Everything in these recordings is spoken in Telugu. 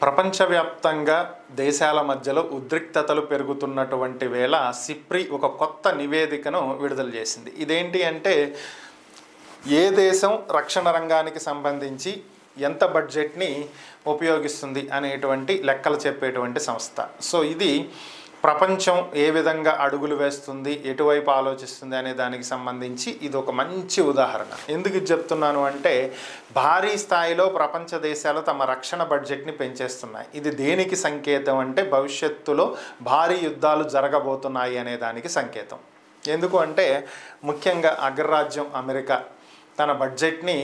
ప్రపంచవ్యాప్తంగా దేశాల మధ్యలో ఉద్రిక్తతలు పెరుగుతున్నటువంటి వేళ సిప్రి ఒక కొత్త నివేదికను విడుదల చేసింది. ఇదేంటి అంటే ఏ దేశం రక్షణ రంగానికి సంబంధించి ఎంత బడ్జెట్ని ఉపయోగిస్తుంది అనేటువంటి లెక్కలు చెప్పేటువంటి సంస్థ. సో ఇది ప్రపంచం ఏ విధంగా అడుగులు వేస్తుంది, ఎటువైపు ఆలోచిస్తుంది అనే దానికి సంబంధించి ఇది ఒక మంచి ఉదాహరణ. ఎందుకు ఇది చెప్తున్నాను అంటే భారీ స్థాయిలో ప్రపంచ దేశాలు తమ రక్షణ బడ్జెట్ని పెంచేస్తున్నాయి. ఇది దేనికి సంకేతం అంటే భవిష్యత్తులో భారీ యుద్ధాలు జరగబోతున్నాయి అనే దానికి సంకేతం. ఎందుకు అంటే ముఖ్యంగా అగ్రరాజ్యం అమెరికా తన బడ్జెట్ని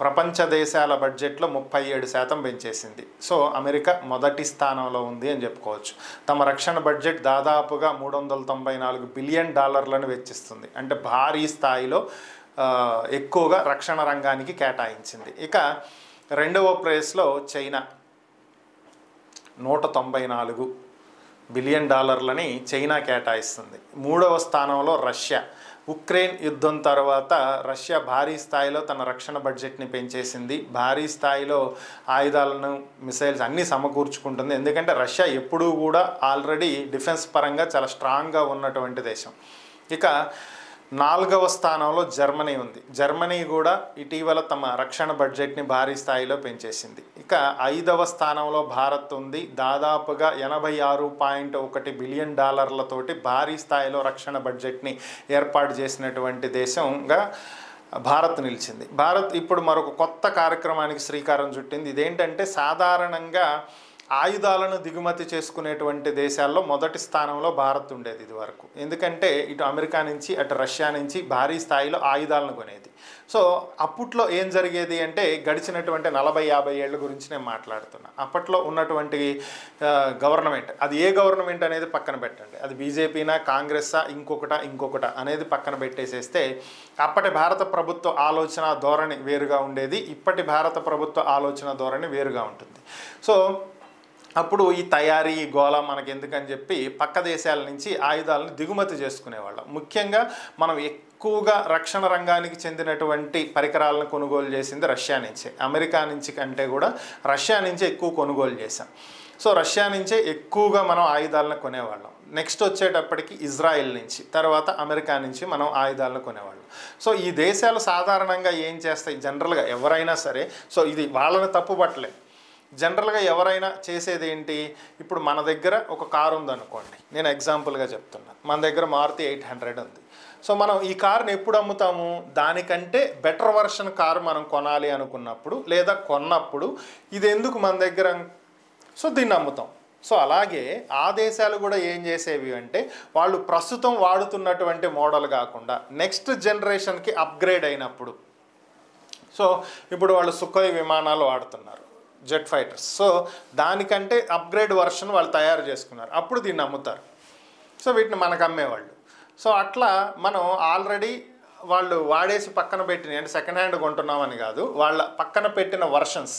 ప్రపంచ దేశాల బడ్జెట్లో 37% పెంచేసింది. సో అమెరికా మొదటి స్థానంలో ఉంది అని చెప్పుకోవచ్చు. తమ రక్షణ బడ్జెట్ దాదాపుగా $394 బిలియన్ వెచ్చిస్తుంది. అంటే భారీ స్థాయిలో ఎక్కువగా రక్షణ రంగానికి కేటాయించింది. ఇక రెండవ ప్లేస్లో చైనా $194 బిలియన్ చైనా కేటాయిస్తుంది. మూడవ స్థానంలో రష్యా. ఉక్రెయిన్ యుద్ధం తర్వాత రష్యా భారీ స్థాయిలో తన రక్షణ బడ్జెట్ని పెంచేసింది. భారీ స్థాయిలో ఆయుధాలను, మిసైల్స్ అన్నీ సమకూర్చుకుంటుంది. ఎందుకంటే రష్యా ఎప్పుడూ కూడా ఆల్రెడీ డిఫెన్స్ పరంగా చాలా స్ట్రాంగ్గా ఉన్నటువంటి దేశం. ఇక నాలుగవ స్థానంలో జర్మనీ ఉంది. జర్మనీ కూడా ఇటీవల తమ రక్షణ బడ్జెట్ని భారీ స్థాయిలో పెంచేసింది. ఇక ఐదవ స్థానంలో భారత్ ఉంది. దాదాపుగా $86.1 బిలియన్ తోటి భారీ స్థాయిలో రక్షణ బడ్జెట్ని ఏర్పాటు చేసినటువంటి దేశంగా భారత్ నిలిచింది. భారత్ ఇప్పుడు మరొక కొత్త కార్యక్రమానికి శ్రీకారం చుట్టింది. ఇదేంటంటే సాధారణంగా ఆయుధాలను దిగుమతి చేసుకునేటువంటి దేశాల్లో మొదటి స్థానంలో భారత్ ఉండేది ఇది వరకు. ఎందుకంటే ఇటు అమెరికా నుంచి అటు రష్యా నుంచి భారీ స్థాయిలో ఆయుధాలను కొనేది. సో అప్పట్లో ఏం జరిగేది అంటే గడిచినటువంటి 40-50 ఏళ్ళ గురించి నేను మాట్లాడుతున్నా. అప్పట్లో ఉన్నటువంటి గవర్నమెంట్, అది ఏ గవర్నమెంట్ అనేది పక్కన పెట్టండి, అది బీజేపీనా కాంగ్రెస్సా ఇంకొకట అనేది పక్కన పెట్టేసేస్తే అప్పటి భారత ప్రభుత్వ ఆలోచన ధోరణి వేరుగా ఉండేది. ఇప్పటి భారత ప్రభుత్వ ఆలోచన ధోరణి వేరుగా ఉంటుంది. సో అప్పుడు ఈ తయారీ, ఈ గోళ మనకి ఎందుకని చెప్పి పక్క దేశాల నుంచి ఆయుధాలను దిగుమతి చేసుకునేవాళ్ళం. ముఖ్యంగా మనం ఎక్కువగా రక్షణ రంగానికి చెందినటువంటి పరికరాలను కొనుగోలు చేసింది రష్యా నుంచే. అమెరికా నుంచి కంటే కూడా రష్యా నుంచే ఎక్కువ కొనుగోలు చేశాం. సో రష్యా నుంచే ఎక్కువగా మనం ఆయుధాలను కొనేవాళ్ళం. నెక్స్ట్ వచ్చేటప్పటికి ఇజ్రాయెల్ నుంచి, తర్వాత అమెరికా నుంచి మనం ఆయుధాలను కొనేవాళ్ళం. సో ఈ దేశాలు సాధారణంగా ఏం చేస్తాయి, జనరల్గా ఎవరైనా సరే, సో ఇది వాళ్ళని తప్పుపట్టలేదు, జనరల్గా ఎవరైనా చేసేది ఏంటి, ఇప్పుడు మన దగ్గర ఒక కారు ఉందనుకోండి, నేను ఎగ్జాంపుల్గా చెప్తున్నాను, మన దగ్గర మారుతి 800 ఉంది. సో మనం ఈ కార్ని ఎప్పుడు అమ్ముతాము, దానికంటే బెటర్ వర్షన్ కారు మనం కొనాలి అనుకున్నప్పుడు లేదా కొన్నప్పుడు ఇది ఎందుకు మన దగ్గర, సో దీన్ని అమ్ముతాం. సో అలాగే ఆ దేశాలు కూడా ఏం చేసేవి అంటే వాళ్ళు ప్రస్తుతం వాడుతున్నటువంటి మోడల్ కాకుండా నెక్స్ట్ జనరేషన్కి అప్గ్రేడ్ అయినప్పుడు, సో ఇప్పుడు వాళ్ళు సుఖోయ్ విమానాలు వాడుతున్నారు, జెట్ ఫైటర్స్, సో దానికంటే అప్గ్రేడ్ వర్షన్ వాళ్ళు తయారు చేసుకున్నారు, అప్పుడు దీన్ని అమ్ముతారు. సో వీటిని మనకు అమ్మేవాళ్ళు. సో అట్లా మనం ఆల్రెడీ వాళ్ళు వాడేసి పక్కన పెట్టిన, అంటే సెకండ్ హ్యాండ్ కొంటున్నామని కాదు, వాళ్ళ పక్కన పెట్టిన వర్షన్స్,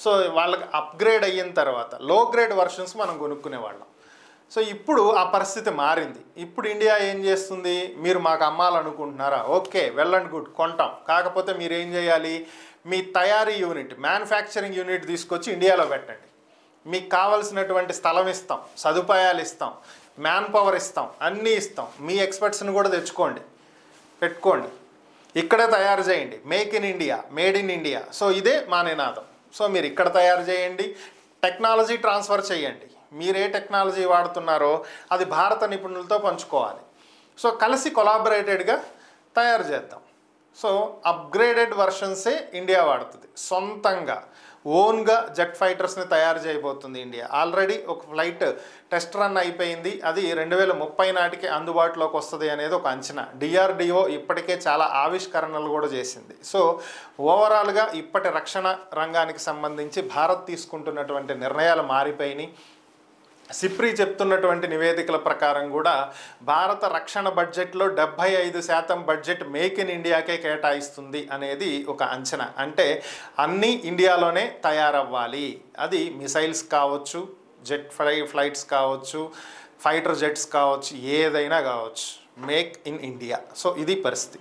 సో వాళ్ళకి అప్గ్రేడ్ అయిన తర్వాత లో గ్రేడ్ వర్షన్స్ మనం కొనుక్కునేవాళ్ళం. సో ఇప్పుడు ఆ పరిస్థితి మారింది. ఇప్పుడు ఇండియా ఏం చేస్తుంది, మీరు మాకు అమ్మాలనుకుంటున్నారా, ఓకే వెల్ అండ్ గుడ్ కొంటాం, కాకపోతే మీరు ఏం చేయాలి, మీ తయారీ యూనిట్, మ్యానుఫ్యాక్చరింగ్ యూనిట్ తీసుకొచ్చి ఇండియాలో పెట్టండి, మీకు కావాల్సినటువంటి స్థలం ఇస్తాం, సదుపాయాలు ఇస్తాం, మ్యాన్ పవర్ ఇస్తాం, అన్నీ ఇస్తాం, మీ ఎక్స్పర్ట్స్ని కూడా తెచ్చుకోండి, పెట్టుకోండి, ఇక్కడే తయారు చేయండి, make in India, made in India. So ఇదే మా నినాదం. సో మీరు ఇక్కడ తయారు చేయండి, టెక్నాలజీ ట్రాన్స్ఫర్ చేయండి, మీరు ఏ టెక్నాలజీ వాడుతున్నారో అది భారత నిపుణులతో పంచుకోవాలి. సో కలిసి కొలాబరేటెడ్గా తయారు చేద్దాం. సో అప్గ్రేడెడ్ వర్షన్సే ఇండియా వాడుతుంది. సొంతంగా ఓన్గా జెట్ ఫైటర్స్ని తయారు చేయబోతుంది ఇండియా. ఆల్రెడీ ఒక ఫ్లైట్ టెస్ట్ రన్ అయిపోయింది, అది 2030 నాటికి అందుబాటులోకి వస్తుంది అనేది ఒక అంచనా. DRDO ఇప్పటికే చాలా ఆవిష్కరణలు కూడా చేసింది. సో ఓవరాల్గా ఇప్పటి రక్షణ రంగానికి సంబంధించి భారత్ తీసుకుంటున్నటువంటి నిర్ణయాలు మారిపోయినాయి. సిప్రి చెప్తున్నటువంటి నివేదికల ప్రకారం కూడా భారత రక్షణ బడ్జెట్లో 75% బడ్జెట్ మేక్ ఇన్ ఇండియాకే కేటాయిస్తుంది అనేది ఒక అంచనా. అంటే అన్నీ ఇండియాలోనే తయారవ్వాలి, అది మిసైల్స్ కావచ్చు, జెట్ ఫ్లైట్స్ కావచ్చు, ఫైటర్ జెట్స్ కావచ్చు, ఏదైనా కావచ్చు, మేక్ ఇన్ ఇండియా. సో ఇది పరిస్థితి.